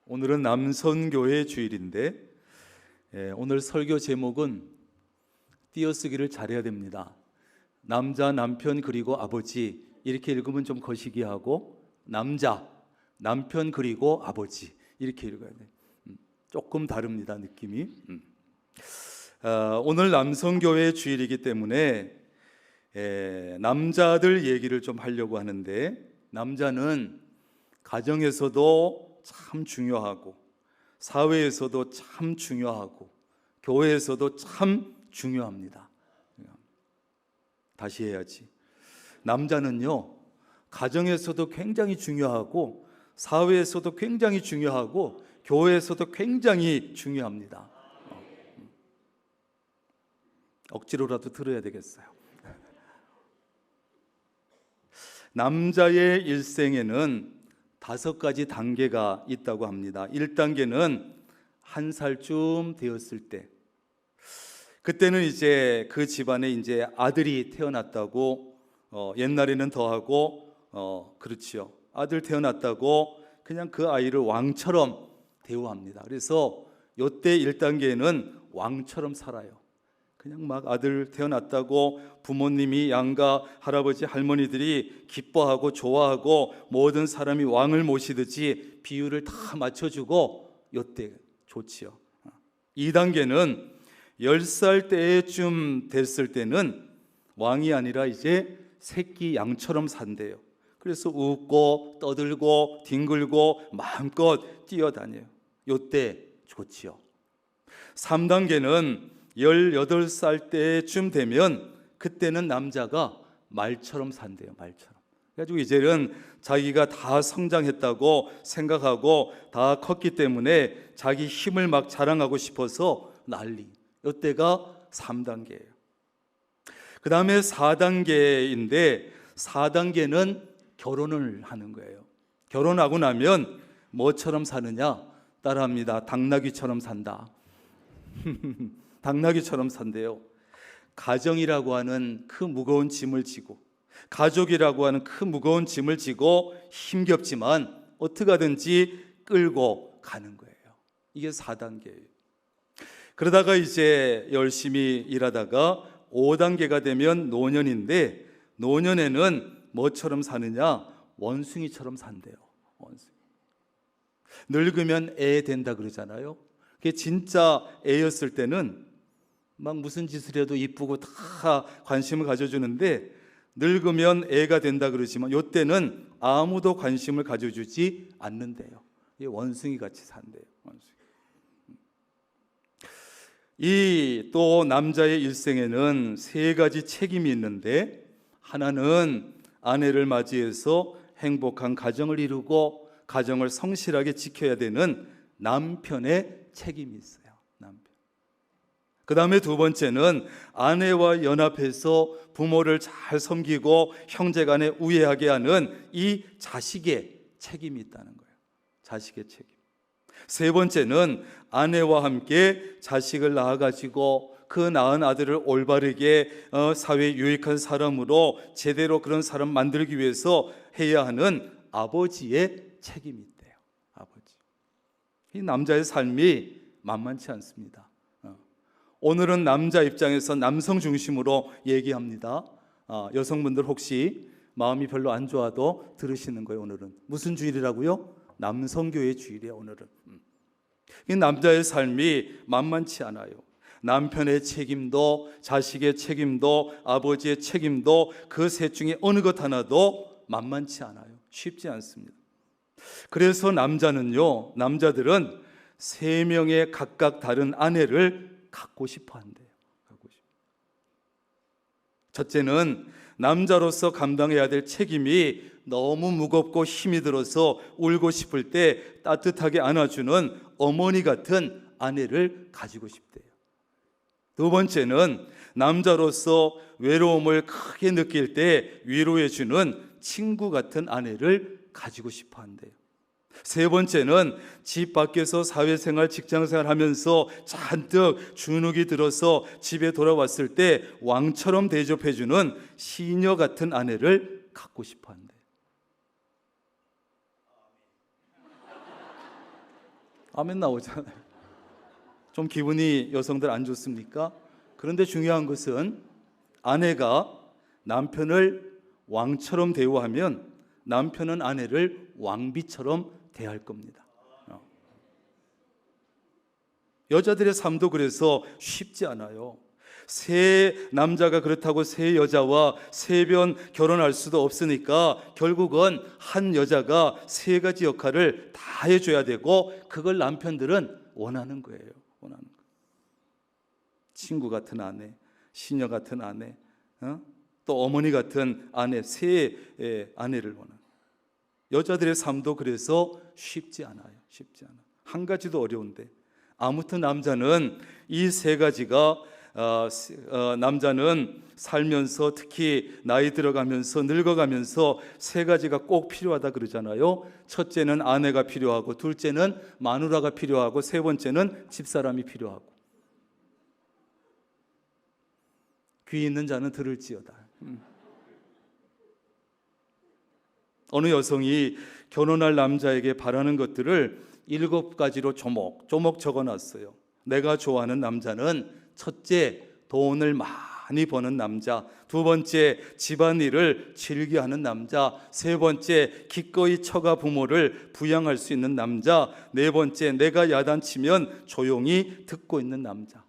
오늘은 남선교회 주일인데 오늘 설교 제목은 띄어쓰기를 잘해야 됩니다. 남자, 남편 그리고 아버지 이렇게 읽으면 좀 거시기하고 남자, 남편 그리고 아버지 이렇게 읽어야 돼요. 조금 다릅니다, 느낌이. 오늘 남성교회 주일이기 때문에 남자들 얘기를 좀 하려고 하는데, 남자는 가정에서도 참 중요하고 사회에서도 참 중요하고 교회에서도 참 중요합니다. 다시 해야지. 남자는요, 가정에서도 굉장히 중요하고 사회에서도 굉장히 중요하고 교회에서도 굉장히 중요합니다. 억지로라도 들어야 되겠어요. 남자의 일생에는 5가지 단계가 있다고 합니다. 1단계는 1살쯤 되었을 때, 그때는 이제 그 집안에 이제 아들이 태어났다고, 옛날에는 더하고, 그렇지요. 아들 태어났다고 그냥 그 아이를 왕처럼 대우합니다. 그래서 요때 1단계는 왕처럼 살아요. 그냥 막 아들 태어났다고 부모님이, 양가 할아버지 할머니들이 기뻐하고 좋아하고 모든 사람이 왕을 모시듯이 비율을 다 맞춰주고 요때 좋지요. 2단계는 10살 때쯤 됐을 때는 왕이 아니라 이제 새끼 양처럼 산대요. 그래서 웃고 떠들고 뒹굴고 마음껏 뛰어다녀요. 요때 좋지요. 3단계는 18살 때쯤 되면 그때는 남자가 말처럼 산대요. 말처럼. 그래가지고 이제는 자기가 다 성장했다고 생각하고 다 컸기 때문에 자기 힘을 막 자랑하고 싶어서 난리. 이때가 3단계예요. 그 다음에 4단계인데 4단계는 결혼을 하는 거예요. 결혼하고 나면 뭐처럼 사느냐? 따라합니다. 당나귀처럼 산다. 당나귀처럼 산대요. 가정이라고 하는 그 무거운 짐을 지고, 가족이라고 하는 그 무거운 짐을 지고 힘겹지만 어떻게 하든지 끌고 가는 거예요. 이게 4단계예요. 그러다가 이제 열심히 일하다가 5단계가 되면 노년인데, 노년에는 뭐처럼 사느냐? 원숭이처럼 산대요. 원숭이. 늙으면 애 된다 그러잖아요. 그게 진짜 애였을 때는 막 무슨 짓을 해도 이쁘고 다 관심을 가져주는데, 늙으면 애가 된다 그러지만 이때는 아무도 관심을 가져주지 않는데요. 이게 원숭이 같이 산대요. 원숭이. 이 또 남자의 일생에는 3가지 책임이 있는데, 하나는 아내를 맞이해서 행복한 가정을 이루고 가정을 성실하게 지켜야 되는 남편의 책임이 있어요. 남편. 그 다음에 2번째는 아내와 연합해서 부모를 잘 섬기고 형제간에 우애하게 하는 이 자식의 책임이 있다는 거예요. 자식의 책임. 3번째는 아내와 함께 자식을 낳아가지고 그 낳은 아들을 올바르게 사회에 유익한 사람으로 제대로 그런 사람 만들기 위해서 해야 하는 아버지의 책임이 있대요. 아버지. 이 남자의 삶이 만만치 않습니다. 오늘은 남자 입장에서 남성 중심으로 얘기합니다. 여성분들 혹시 마음이 별로 안 좋아도 들으시는 거예요. 오늘은 무슨 주일이라고요? 남성교회 주일이에요. 오늘은. 이 남자의 삶이 만만치 않아요. 남편의 책임도 자식의 책임도 아버지의 책임도 그 셋 중에 어느 것 하나도 만만치 않아요. 쉽지 않습니다. 그래서 남자들은 3명의 각각 다른 아내를 갖고 싶어 한대요. 첫째는 남자로서 감당해야 될 책임이 너무 무겁고 힘이 들어서 울고 싶을 때 따뜻하게 안아주는 어머니 같은 아내를 가지고 싶대요. 2번째는 남자로서 외로움을 크게 느낄 때 위로해주는 친구 같은 아내를 가지고 싶어 한대요. 3번째는 집 밖에서 사회생활, 직장생활 하면서 잔뜩 주눅이 들어서 집에 돌아왔을 때 왕처럼 대접해주는 시녀 같은 아내를 갖고 싶어 한대요. 아멘 나오잖아요. 좀 기분이 여성들 안 좋습니까? 그런데 중요한 것은 아내가 남편을 왕처럼 대우하면 남편은 아내를 왕비처럼 대할 겁니다. 여자들의 삶도 그래서 쉽지 않아요. 새 남자가 그렇다고 새 여자와 세 번 결혼할 수도 없으니까 결국은 한 여자가 세 가지 역할을 다 해줘야 되고, 그걸 남편들은 원하는 거예요. 원하는 거. 친구 같은 아내, 시녀 같은 아내, 또 어머니 같은 아내, 세 아내를 원하는. 여자들의 삶도 그래서 쉽지 않아요. 쉽지 않아. 한 가지도 어려운데. 아무튼 남자는 이 세 가지가 남자는 살면서, 특히 나이 들어가면서 늙어가면서 세 가지가 꼭 필요하다 그러잖아요. 첫째는 아내가 필요하고, 둘째는 마누라가 필요하고, 세 번째는 집사람이 필요하고. 귀 있는 자는 들을지어다. 어느 여성이 결혼할 남자에게 바라는 것들을 7가지로 조목조목 적어놨어요. 내가 좋아하는 남자는 첫째, 돈을 많이 버는 남자. 두 번째, 집안일을 즐겨하는 남자. 세 번째, 기꺼이 처가 부모를 부양할 수 있는 남자. 네 번째, 내가 야단치면 조용히 듣고 있는 남자.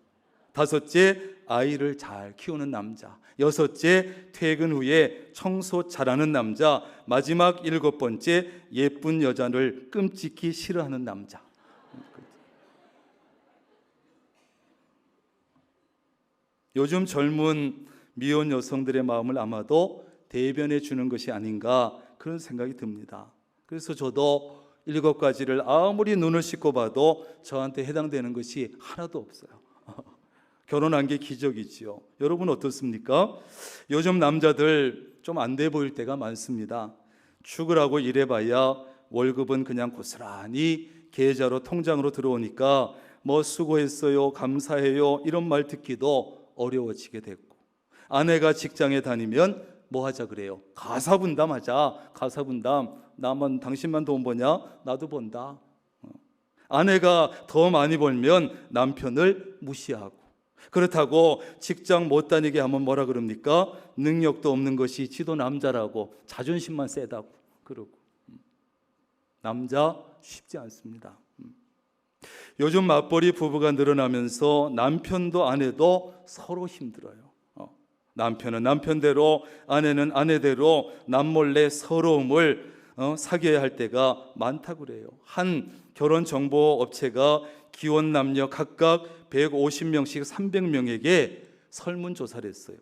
다섯째, 아이를 잘 키우는 남자. 여섯째, 퇴근 후에 청소 잘하는 남자. 마지막 7번째, 예쁜 여자를 끔찍히 싫어하는 남자. 요즘 젊은 미혼 여성들의 마음을 아마도 대변해 주는 것이 아닌가, 그런 생각이 듭니다. 그래서 저도 7가지를 아무리 눈을 씻고 봐도 저한테 해당되는 것이 하나도 없어요. 결혼한 게 기적이지요. 여러분 어떻습니까? 요즘 남자들 좀 안 돼 보일 때가 많습니다. 축을 일해봐야 월급은 그냥 고스란히 계좌로, 통장으로 들어오니까 뭐 수고했어요, 감사해요 이런 말 듣기도 어려워지게 됐고, 아내가 직장에 다니면 뭐 하자 그래요? 가사분담하자. 가사분담. 나만, 당신만 돈 버냐? 나도 번다. 아내가 더 많이 벌면 남편을 무시하고, 그렇다고 직장 못 다니게 하면 뭐라 그럽니까? 능력도 없는 것이 지도 남자라고, 자존심만 세다고 그러고. 남자 쉽지 않습니다. 요즘 맞벌이 부부가 늘어나면서 남편도 아내도 서로 힘들어요. 남편은 남편대로, 아내는 아내대로 남몰래 서러움을 사귀어야 할 때가 많다고 그래요. 한 결혼정보업체가 기혼 남녀 각각 150명씩 300명에게 설문조사를 했어요.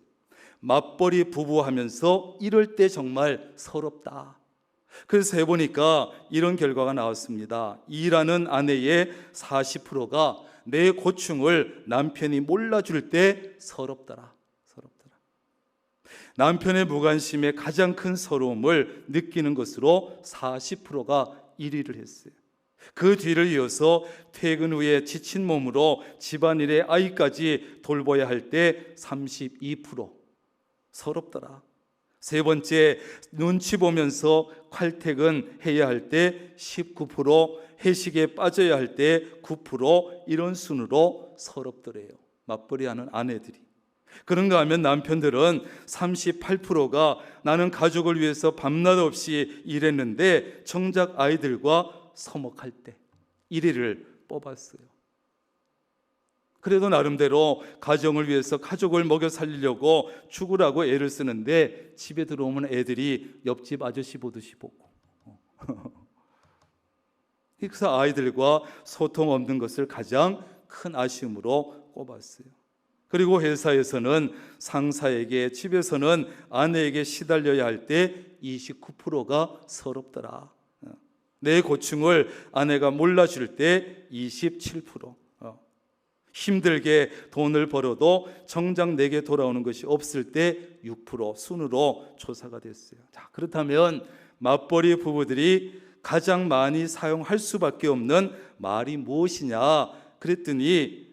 맞벌이 부부 하면서 이럴 때 정말 서럽다. 그래서 해보니까 이런 결과가 나왔습니다. 일하는 아내의 40%가 내 고충을 남편이 몰라줄 때 서럽더라. 서럽더라. 남편의 무관심에 가장 큰 서러움을 느끼는 것으로 40%가 1위를 했어요. 그 뒤를 이어서 퇴근 후에 지친 몸으로 집안일에 아이까지 돌봐야 할 때 32% 서럽더라. 세 번째, 눈치 보면서 칼퇴근 해야 할 때 19%, 회식에 빠져야 할 때 9%, 이런 순으로 서럽더래요. 맞벌이하는 아내들이. 그런가 하면 남편들은 38%가 나는 가족을 위해서 밤낮 없이 일했는데 정작 아이들과 서먹할 때 1위를 뽑았어요. 그래도 나름대로 가정을 위해서 가족을 먹여 살리려고 죽으라고 애를 쓰는데 집에 들어오면 애들이 옆집 아저씨 보듯이 보고. 그래서 아이들과 소통 없는 것을 가장 큰 아쉬움으로 꼽았어요. 그리고 회사에서는 상사에게, 집에서는 아내에게 시달려야 할 때 29%가 서럽더라. 내 고충을 아내가 몰라줄 때 27%. 힘들게 돈을 벌어도 정작 내게 돌아오는 것이 없을 때 6% 순으로 조사가 됐어요. 자, 그렇다면 맞벌이 부부들이 가장 많이 사용할 수밖에 없는 말이 무엇이냐? 그랬더니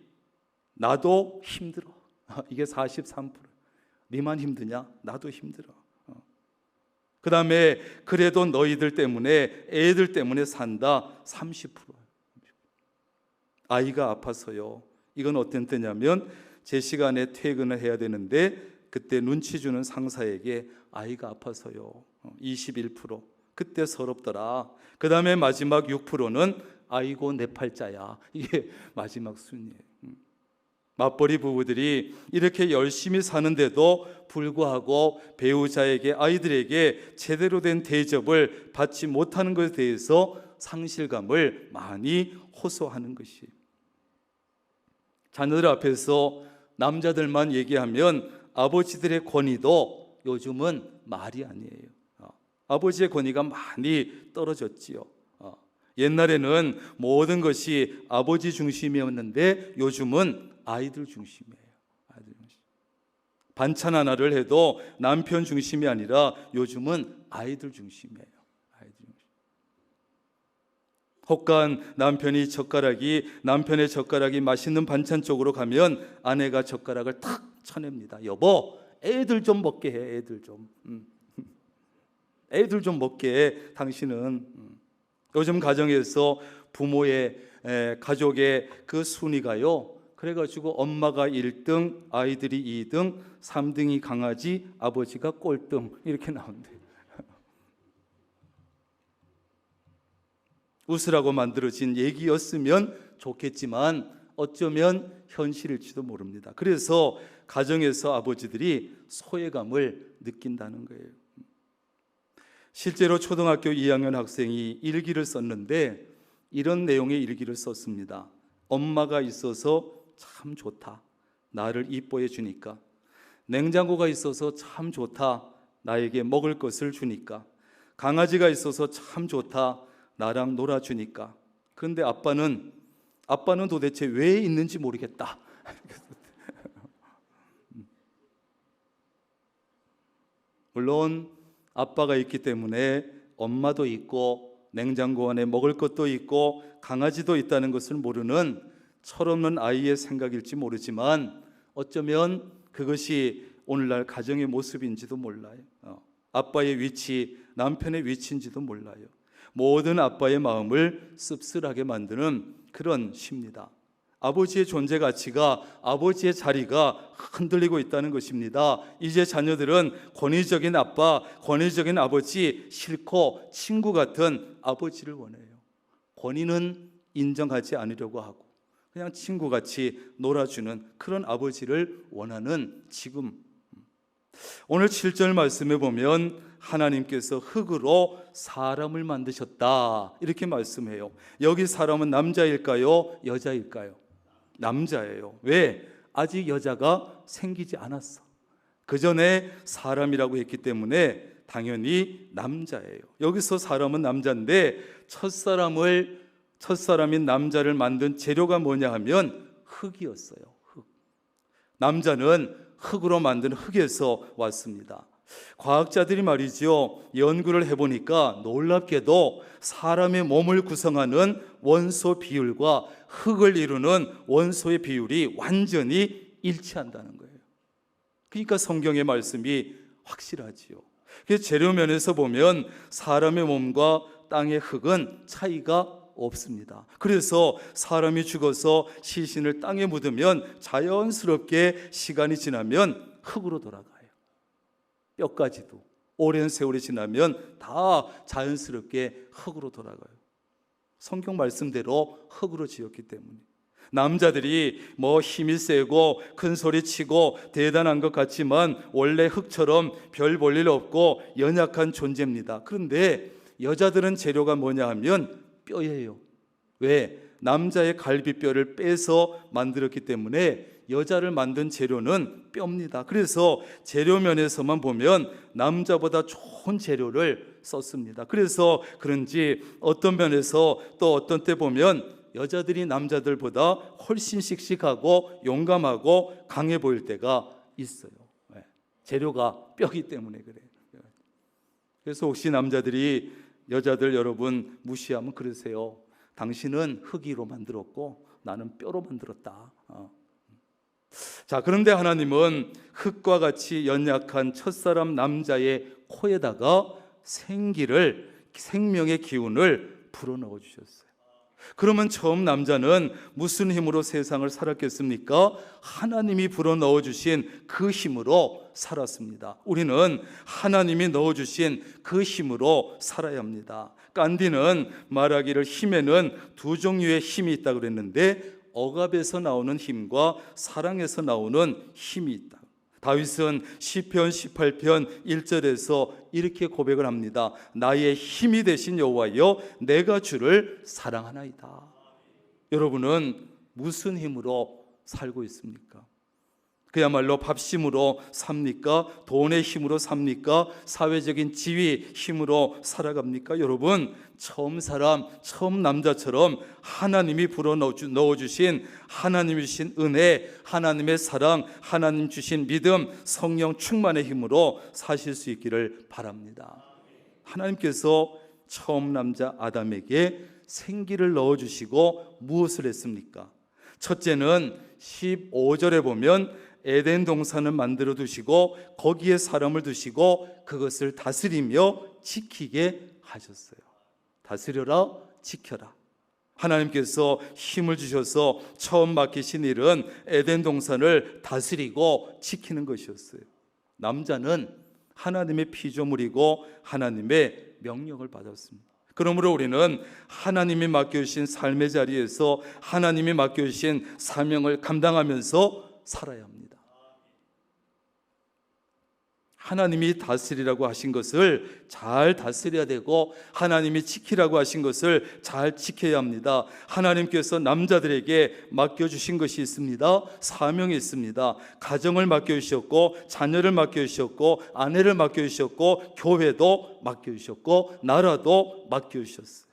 나도 힘들어. 이게 43%. 니만 힘드냐? 나도 힘들어. 그 다음에 그래도 너희들 때문에, 애들 때문에 산다. 30%. 아이가 아파서요. 이건 어떤 때냐면 제 시간에 퇴근을 해야 되는데 그때 눈치 주는 상사에게 아이가 아파서요. 21%. 그때 서럽더라. 그 다음에 마지막 6%는 아이고 내 팔자야. 이게 마지막 순위예요. 맞벌이 부부들이 이렇게 열심히 사는데도 불구하고 배우자에게, 아이들에게 제대로 된 대접을 받지 못하는 것에 대해서 상실감을 많이 호소하는 것이. 자녀들 앞에서 남자들만 얘기하면 아버지들의 권위도 요즘은 말이 아니에요. 아버지의 권위가 많이 떨어졌지요. 옛날에는 모든 것이 아버지 중심이었는데 요즘은 아이들 중심이에요. 아이들 중심. 반찬 하나를 해도 남편 중심이 아니라 요즘은 아이들 중심이에요. 아이들 중심. 혹간 남편의 젓가락이 맛있는 반찬 쪽으로 가면 아내가 젓가락을 탁 쳐냅니다. 여보, 애들 좀 먹게 해. 애들 좀. 애들 좀 먹게 해. 당신은. 요즘 가정에서 부모의 가족의 그 순위가요, 그래가지고 엄마가 1등, 아이들이 2등, 3등이 강아지, 아버지가 꼴등 이렇게 나온대요. 웃으라고 만들어진 얘기였으면 좋겠지만 어쩌면 현실일지도 모릅니다. 그래서 가정에서 아버지들이 소외감을 느낀다는 거예요. 실제로 초등학교 2학년 학생이 일기를 썼는데 이런 내용의 일기를 썼습니다. 엄마가 있어서 참 좋다. 나를 이뻐해 주니까. 냉장고가 있어서 참 좋다. 나에게 먹을 것을 주니까. 강아지가 있어서 참 좋다. 나랑 놀아주니까. 그런데 아빠는 도대체 왜 있는지 모르겠다. 물론 아빠가 있기 때문에 엄마도 있고 냉장고 안에 먹을 것도 있고 강아지도 있다는 것을 모르는 철없는 아이의 생각일지 모르지만 어쩌면 그것이 오늘날 가정의 모습인지도 몰라요. 아빠의 위치, 남편의 위치인지도 몰라요. 모든 아빠의 마음을 씁쓸하게 만드는 그런 시입니다. 아버지의 존재 가치가, 아버지의 자리가 흔들리고 있다는 것입니다. 이제 자녀들은 권위적인 아빠, 권위적인 아버지 싫고 친구 같은 아버지를 원해요. 권위는 인정하지 않으려고 하고 그냥 친구같이 놀아주는 그런 아버지를 원하는 지금. 오늘 7절 말씀에 보면 하나님께서 흙으로 사람을 만드셨다 이렇게 말씀해요. 여기 사람은 남자일까요? 여자일까요? 남자예요. 왜? 아직 여자가 생기지 않았어. 그 전에 사람이라고 했기 때문에 당연히 남자예요. 여기서 사람은 남자인데 첫사람인 남자를 만든 재료가 뭐냐 하면 흙이었어요. 흙. 남자는 흙으로 만든 흙에서 왔습니다. 과학자들이 말이죠, 연구를 해보니까 놀랍게도 사람의 몸을 구성하는 원소 비율과 흙을 이루는 원소의 비율이 완전히 일치한다는 거예요. 그러니까 성경의 말씀이 확실하지요. 그래서 재료면에서 보면 사람의 몸과 땅의 흙은 차이가 없습니다. 그래서 사람이 죽어서 시신을 땅에 묻으면 자연스럽게 시간이 지나면 흙으로 돌아가요. 뼈까지도 오랜 세월이 지나면 다 자연스럽게 흙으로 돌아가요. 성경 말씀대로 흙으로 지었기 때문에. 남자들이 뭐 힘이 세고 큰 소리 치고 대단한 것 같지만 원래 흙처럼 별 볼 일 없고 연약한 존재입니다. 그런데 여자들은 재료가 뭐냐 하면 뼈예요. 왜? 남자의 갈비뼈를 빼서 만들었기 때문에 여자를 만든 재료는 뼈입니다. 그래서 재료면에서만 보면 남자보다 좋은 재료를 썼습니다. 그래서 그런지 어떤 면에서 또 어떤 때 보면 여자들이 남자들보다 훨씬 씩씩하고 용감하고 강해 보일 때가 있어요. 재료가 뼈기 때문에 그래요. 그래서 혹시 남자들이 여자들 여러분 무시하면 그러세요. 당신은 흙으로 만들었고 나는 뼈로 만들었다. 자, 그런데 하나님은 흙과 같이 연약한 첫사람 남자의 코에다가 생명의 기운을 불어넣어 주셨어요. 그러면 처음 남자는 무슨 힘으로 세상을 살았겠습니까? 하나님이 불어넣어 주신 그 힘으로 살았습니다. 우리는 하나님이 넣어주신 그 힘으로 살아야 합니다. 간디는 말하기를 힘에는 두 종류의 힘이 있다고 그랬는데 억압에서 나오는 힘과 사랑에서 나오는 힘이 있다. 다윗은 시편 18편 1절에서 이렇게 고백을 합니다. 나의 힘이 되신 여호와여, 내가 주를 사랑하나이다. 여러분은 무슨 힘으로 살고 있습니까? 그야말로 밥심으로 삽니까? 돈의 힘으로 삽니까? 사회적인 지위 힘으로 살아갑니까? 여러분, 처음 사람, 처음 남자처럼 하나님이 불어넣어주신 하나님이 주신 은혜, 하나님의 사랑, 하나님 주신 믿음, 성령 충만의 힘으로 사실 수 있기를 바랍니다. 하나님께서 처음 남자 아담에게 생기를 넣어주시고 무엇을 했습니까? 첫째는 15절에 보면 에덴 동산을 만들어 두시고 거기에 사람을 두시고 그것을 다스리며 지키게 하셨어요. 다스려라, 지켜라. 하나님께서 힘을 주셔서 처음 맡기신 일은 에덴 동산을 다스리고 지키는 것이었어요. 남자는 하나님의 피조물이고 하나님의 명령을 받았습니다. 그러므로 우리는 하나님이 맡겨주신 삶의 자리에서 하나님이 맡겨주신 사명을 감당하면서 살아야 합니다. 하나님이 다스리라고 하신 것을 잘 다스려야 되고 하나님이 지키라고 하신 것을 잘 지켜야 합니다. 하나님께서 남자들에게 맡겨주신 것이 있습니다. 사명이 있습니다. 가정을 맡겨주셨고 자녀를 맡겨주셨고 아내를 맡겨주셨고 교회도 맡겨주셨고 나라도 맡겨주셨어요.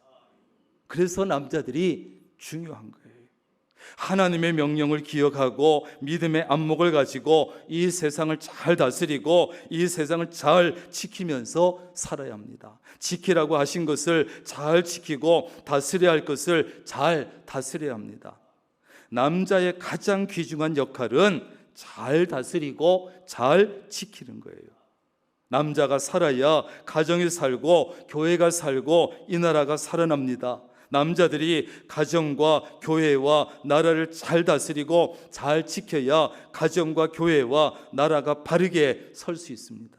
그래서 남자들이 중요한 거예요. 하나님의 명령을 기억하고 믿음의 안목을 가지고 이 세상을 잘 다스리고 이 세상을 잘 지키면서 살아야 합니다. 지키라고 하신 것을 잘 지키고 다스려야 할 것을 잘 다스려야 합니다. 남자의 가장 귀중한 역할은 잘 다스리고 잘 지키는 거예요. 남자가 살아야 가정이 살고 교회가 살고 이 나라가 살아납니다. 남자들이 가정과 교회와 나라를 잘 다스리고 잘 지켜야 가정과 교회와 나라가 바르게 설 수 있습니다.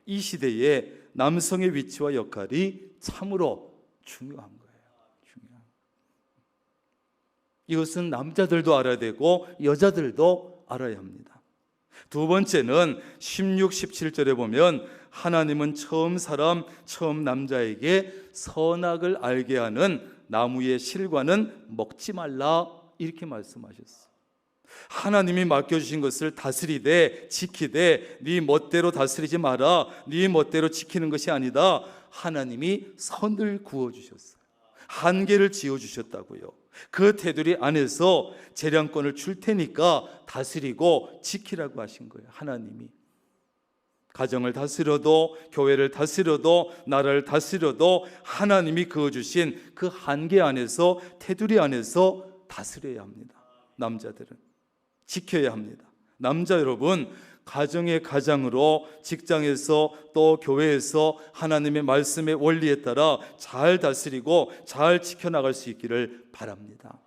이 시대에 남성의 위치와 역할이 참으로 중요한 거예요. 이것은 남자들도 알아야 되고 여자들도 알아야 합니다. 두 번째는 16, 17절에 보면 하나님은 처음 사람, 처음 남자에게 선악을 알게 하는 나무의 실과는 먹지 말라 이렇게 말씀하셨어요. 하나님이 맡겨주신 것을 다스리되 지키되 네 멋대로 다스리지 마라, 네 멋대로 지키는 것이 아니다. 하나님이 선을 구워주셨어요. 한계를 지어주셨다고요. 그 테두리 안에서 재량권을 줄 테니까 다스리고 지키라고 하신 거예요. 하나님이 가정을 다스려도 교회를 다스려도 나라를 다스려도 하나님이 그어주신 그 한계 안에서 테두리 안에서 다스려야 합니다. 남자들은 지켜야 합니다. 남자 여러분, 가정의 가장으로 직장에서 또 교회에서 하나님의 말씀의 원리에 따라 잘 다스리고 잘 지켜나갈 수 있기를 바랍니다.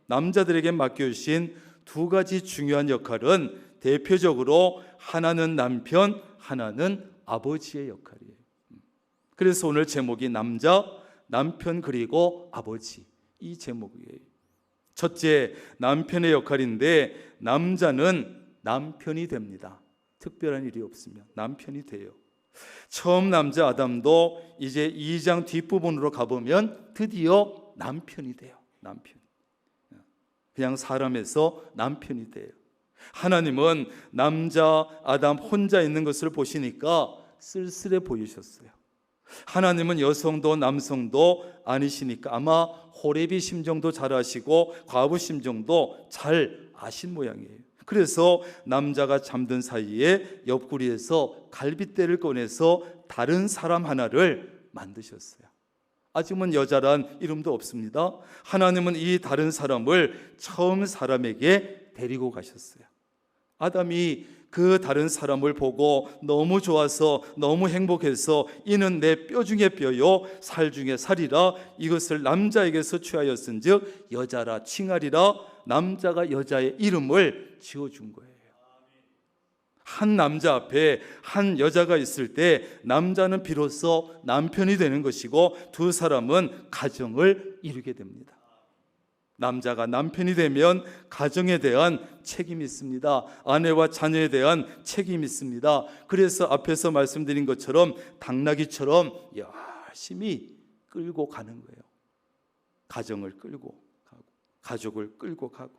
남자들에게 맡겨주신 두 가지 중요한 역할은 대표적으로 하나는 남편, 하나는 아버지의 역할이에요. 그래서 오늘 제목이 남편 그리고 아버지, 이 제목이에요. 첫째, 남편의 역할인데 남자는 남편이 됩니다. 특별한 일이 없으면 남편이 돼요. 처음 남자 아담도 이제 2장 뒷부분으로 가보면 드디어 남편이 돼요. 남편. 그냥 사람에서 남편이 돼요. 하나님은 남자 아담 혼자 있는 것을 보시니까 쓸쓸해 보이셨어요. 하나님은 여성도 남성도 아니시니까 아마 호레비 심정도 잘 아시고 과부 심정도 잘 아신 모양이에요. 그래서 남자가 잠든 사이에 옆구리에서 갈빗대를 꺼내서 다른 사람 하나를 만드셨어요. 아직은 여자란 이름도 없습니다. 하나님은 이 다른 사람을 처음 사람에게 데리고 가셨어요. 아담이 그 다른 사람을 보고 너무 좋아서 너무 행복해서 이는 내 뼈 중에 뼈요 살 중에 살이라 이것을 남자에게서 취하였은즉 여자라 칭하리라. 남자가 여자의 이름을 지어준 거예요. 한 남자 앞에 한 여자가 있을 때 남자는 비로소 남편이 되는 것이고 두 사람은 가정을 이루게 됩니다. 남자가 남편이 되면 가정에 대한 책임이 있습니다. 아내와 자녀에 대한 책임이 있습니다. 그래서 앞에서 말씀드린 것처럼 당나귀처럼 열심히 끌고 가는 거예요. 가정을 끌고 가고 가족을 끌고 가고.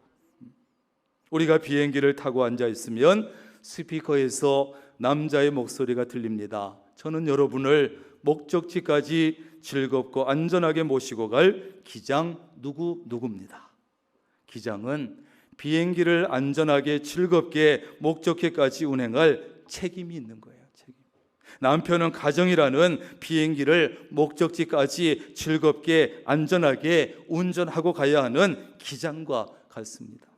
우리가 비행기를 타고 앉아 있으면 스피커에서 남자의 목소리가 들립니다. 저는 여러분을 목적지까지 즐겁고 안전하게 모시고 갈 기장 누구입니다. 기장은 비행기를 안전하게 즐겁게 목적지까지 운행할 책임이 있는 거예요. 책임. 남편은 가정이라는 비행기를 목적지까지 즐겁게 안전하게 운전하고 가야 하는 기장과 같습니다.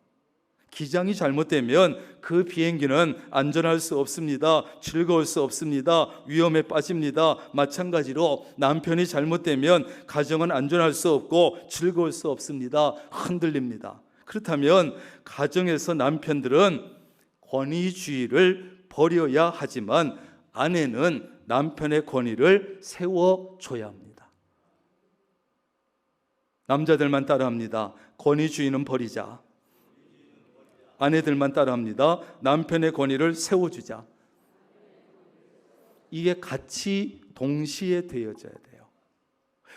기장이 잘못되면 그 비행기는 안전할 수 없습니다. 즐거울 수 없습니다. 위험에 빠집니다. 마찬가지로 남편이 잘못되면 가정은 안전할 수 없고 즐거울 수 없습니다. 흔들립니다. 그렇다면 가정에서 남편들은 권위주의를 버려야 하지만 아내는 남편의 권위를 세워줘야 합니다. 남자들만 따라합니다. 권위주의는 버리자. 아내들만 따라합니다. 남편의 권위를 세워주자. 이게 같이 동시에 되어져야 돼요.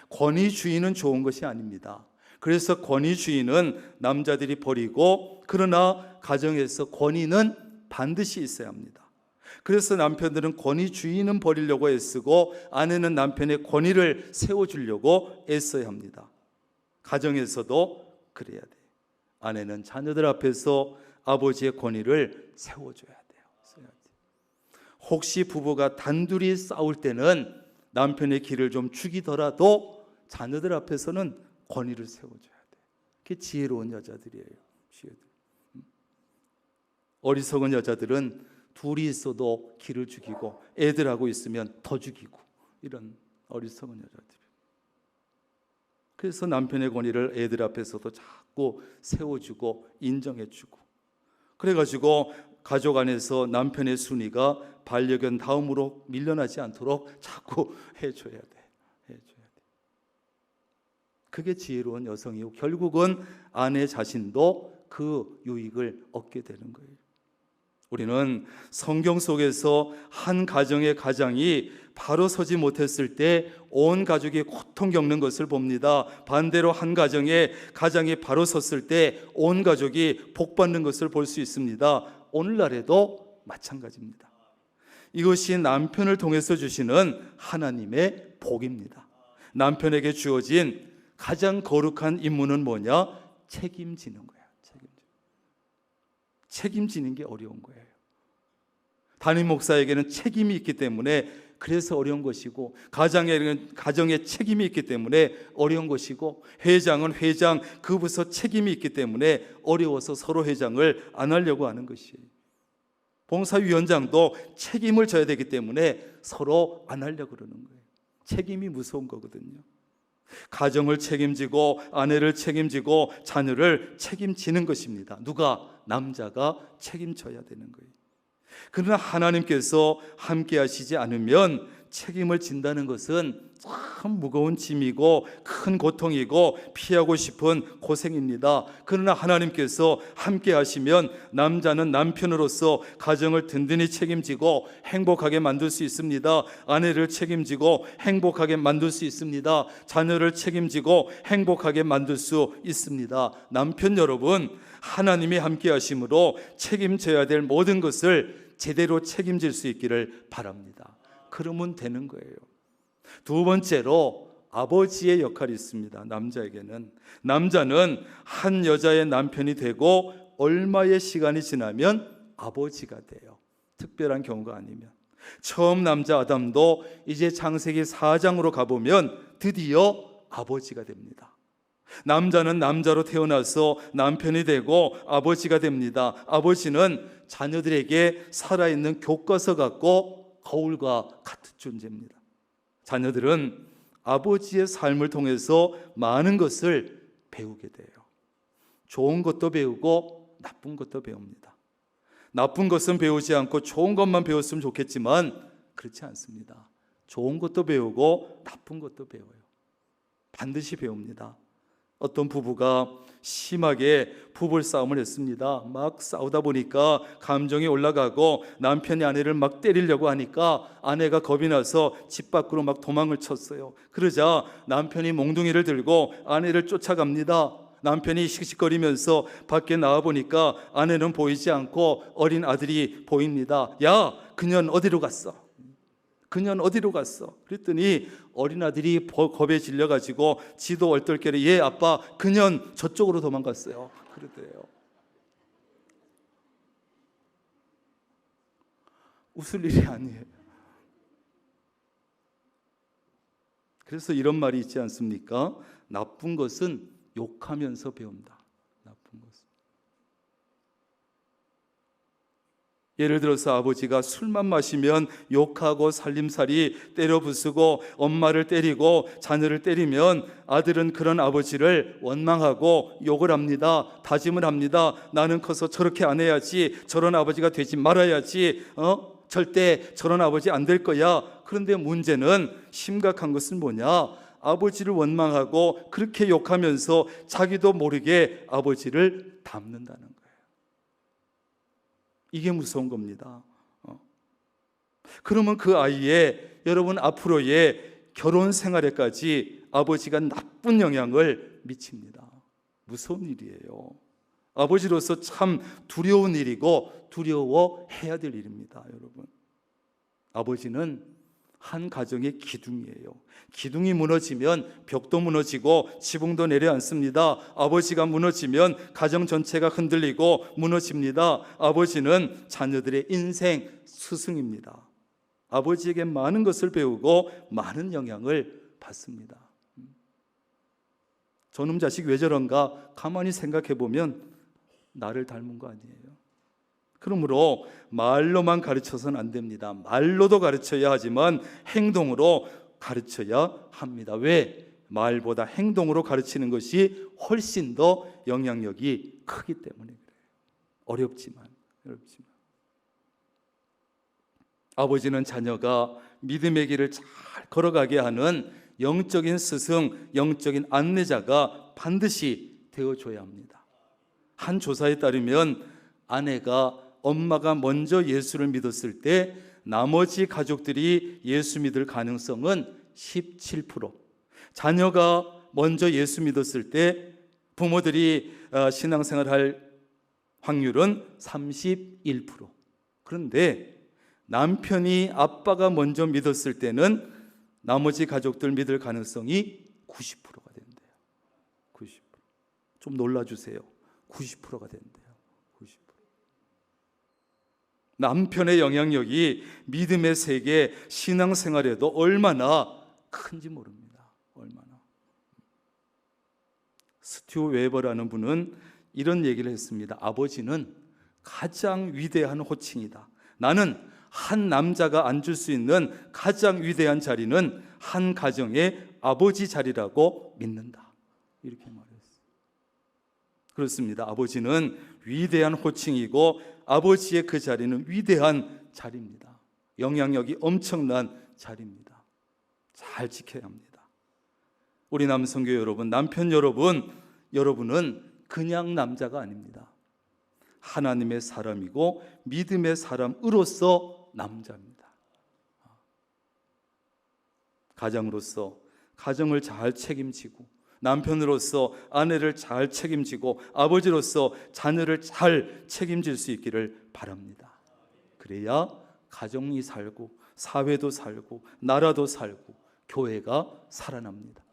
권위주의는 좋은 것이 아닙니다. 그래서 권위주의는 남자들이 버리고, 그러나 가정에서 권위는 반드시 있어야 합니다. 그래서 남편들은 권위주의는 버리려고 애쓰고 아내는 남편의 권위를 세워주려고 애써야 합니다. 가정에서도 그래야 돼요. 아내는 자녀들 앞에서 아버지의 권위를 세워줘야 돼요. 혹시 부부가 단둘이 싸울 때는 남편의 길을 좀 죽이더라도 자녀들 앞에서는 권위를 세워줘야 돼요. 그게 지혜로운 여자들이에요. 어리석은 여자들은 둘이 있어도 길을 죽이고 애들하고 있으면 더 죽이고, 이런 어리석은 여자들. 그래서 남편의 권위를 애들 앞에서도 자꾸 세워주고 인정해주고, 그래가지고 가족 안에서 남편의 순위가 반려견 다음으로 밀려나지 않도록 자꾸 해줘야 돼. 그게 지혜로운 여성이고 결국은 아내 자신도 그 유익을 얻게 되는 거예요. 우리는 성경 속에서 한 가정의 가장이 바로 서지 못했을 때 온 가족이 고통 겪는 것을 봅니다. 반대로 한 가정의 가장이 바로 섰을 때 온 가족이 복 받는 것을 볼 수 있습니다. 오늘날에도 마찬가지입니다. 이것이 남편을 통해서 주시는 하나님의 복입니다. 남편에게 주어진 가장 거룩한 임무는 뭐냐? 책임지는 거야. 책임지는 게 어려운 거예요. 담임 목사에게는 책임이 있기 때문에 그래서 어려운 것이고, 가정에는 가정에 책임이 있기 때문에 어려운 것이고, 회장은 회장 그 부서 책임이 있기 때문에 어려워서 서로 회장을 안 하려고 하는 것이에요. 봉사위원장도 책임을 져야 되기 때문에 서로 안 하려고 그러는 거예요. 책임이 무서운 거거든요. 가정을 책임지고 아내를 책임지고 자녀를 책임지는 것입니다. 누가? 남자가 책임져야 되는 거예요. 그러나 하나님께서 함께 하시지 않으면 책임을 진다는 것은 참 무거운 짐이고 큰 고통이고 피하고 싶은 고생입니다. 그러나 하나님께서 함께 하시면 남자는 남편으로서 가정을 든든히 책임지고 행복하게 만들 수 있습니다. 아내를 책임지고 행복하게 만들 수 있습니다. 자녀를 책임지고 행복하게 만들 수 있습니다. 남편 여러분, 하나님이 함께 하심으로 책임져야 될 모든 것을 제대로 책임질 수 있기를 바랍니다. 그러면 되는 거예요. 두 번째로 아버지의 역할이 있습니다. 남자에게는. 남자는 한 여자의 남편이 되고 얼마의 시간이 지나면 아버지가 돼요. 특별한 경우가 아니면. 처음 남자 아담도 이제 창세기 4장으로 가보면 드디어 아버지가 됩니다. 남자는 남자로 태어나서 남편이 되고 아버지가 됩니다. 아버지는 자녀들에게 살아있는 교과서 같고 거울과 같은 존재입니다. 자녀들은 아버지의 삶을 통해서 많은 것을 배우게 돼요. 좋은 것도 배우고 나쁜 것도 배웁니다. 나쁜 것은 배우지 않고 좋은 것만 배웠으면 좋겠지만 그렇지 않습니다. 좋은 것도 배우고 나쁜 것도 배워요. 반드시 배웁니다. 어떤 부부가 심하게 부부싸움을 했습니다. 막 싸우다 보니까 감정이 올라가고 남편이 아내를 막 때리려고 하니까 아내가 겁이 나서 집 밖으로 막 도망을 쳤어요. 그러자 남편이 몽둥이를 들고 아내를 쫓아갑니다. 남편이 씩씩거리면서 밖에 나와보니까 아내는 보이지 않고 어린 아들이 보입니다. 야, 그년 어디로 갔어? 그년 어디로 갔어? 그랬더니 어린 아들이 겁에 질려가지고 지도 얼떨결에 예 아빠 그년 저쪽으로 도망갔어요. 그러대요. 웃을 일이 아니에요. 그래서 이런 말이 있지 않습니까? 나쁜 것은 욕하면서 배운다. 나쁜 것은. 예를 들어서 아버지가 술만 마시면 욕하고 살림살이 때려 부수고 엄마를 때리고 자녀를 때리면 아들은 그런 아버지를 원망하고 욕을 합니다. 다짐을 합니다. 나는 커서 저렇게 안 해야지. 저런 아버지가 되지 말아야지. 절대 저런 아버지 안 될 거야. 그런데 문제는 심각한 것은 뭐냐? 아버지를 원망하고 그렇게 욕하면서 자기도 모르게 아버지를 닮는다는 거예요. 이게 무서운 겁니다. 그러면 그 아이의 여러분 앞으로의 결혼 생활에까지 아버지가 나쁜 영향을 미칩니다. 무서운 일이에요. 아버지로서 참 두려운 일이고 두려워해야 될 일입니다. 여러분, 아버지는 한 가정의 기둥이에요. 기둥이 무너지면 벽도 무너지고 지붕도 내려앉습니다. 아버지가 무너지면 가정 전체가 흔들리고 무너집니다. 아버지는 자녀들의 인생 스승입니다. 아버지에게 많은 것을 배우고 많은 영향을 받습니다. 저놈 자식 왜 저런가 가만히 생각해 보면 나를 닮은 거 아니에요. 그러므로 말로만 가르쳐서는 안 됩니다. 말로도 가르쳐야 하지만 행동으로 가르쳐야 합니다. 왜? 말보다 행동으로 가르치는 것이 훨씬 더 영향력이 크기 때문에 그래요. 어렵지만. 아버지는 자녀가 믿음의 길을 잘 걸어가게 하는 영적인 스승, 영적인 안내자가 반드시 되어줘야 합니다. 한 조사에 따르면 아내가 엄마가 먼저 예수를 믿었을 때 나머지 가족들이 예수 믿을 가능성은 17%, 자녀가 먼저 예수 믿었을 때 부모들이 신앙생활할 확률은 31%. 그런데 남편이 아빠가 먼저 믿었을 때는 나머지 가족들 믿을 가능성이 90%가 된대요. 90%. 좀 놀라주세요. 90%가 된대요. 90%. 남편의 영향력이 믿음의 세계, 신앙생활에도 얼마나 큰지 모릅니다. 얼마나. 스튜 웨버라는 분은 이런 얘기를 했습니다. 아버지는 가장 위대한 호칭이다. 나는 한 남자가 앉을 수 있는 가장 위대한 자리는 한 가정의 아버지 자리라고 믿는다. 이렇게 말했어요. 그렇습니다. 아버지는 위대한 호칭이고 아버지의 그 자리는 위대한 자리입니다. 영향력이 엄청난 자리입니다. 잘 지켜야 합니다. 우리 남성교 여러분, 남편 여러분, 여러분은 그냥 남자가 아닙니다. 하나님의 사람이고 믿음의 사람으로서 남자입니다. 가장으로서 가정을 잘 책임지고, 남편으로서 아내를 잘 책임지고, 아버지로서 자녀를 잘 책임질 수 있기를 바랍니다. 그래야 가정이 살고 사회도 살고 나라도 살고 교회가 살아납니다.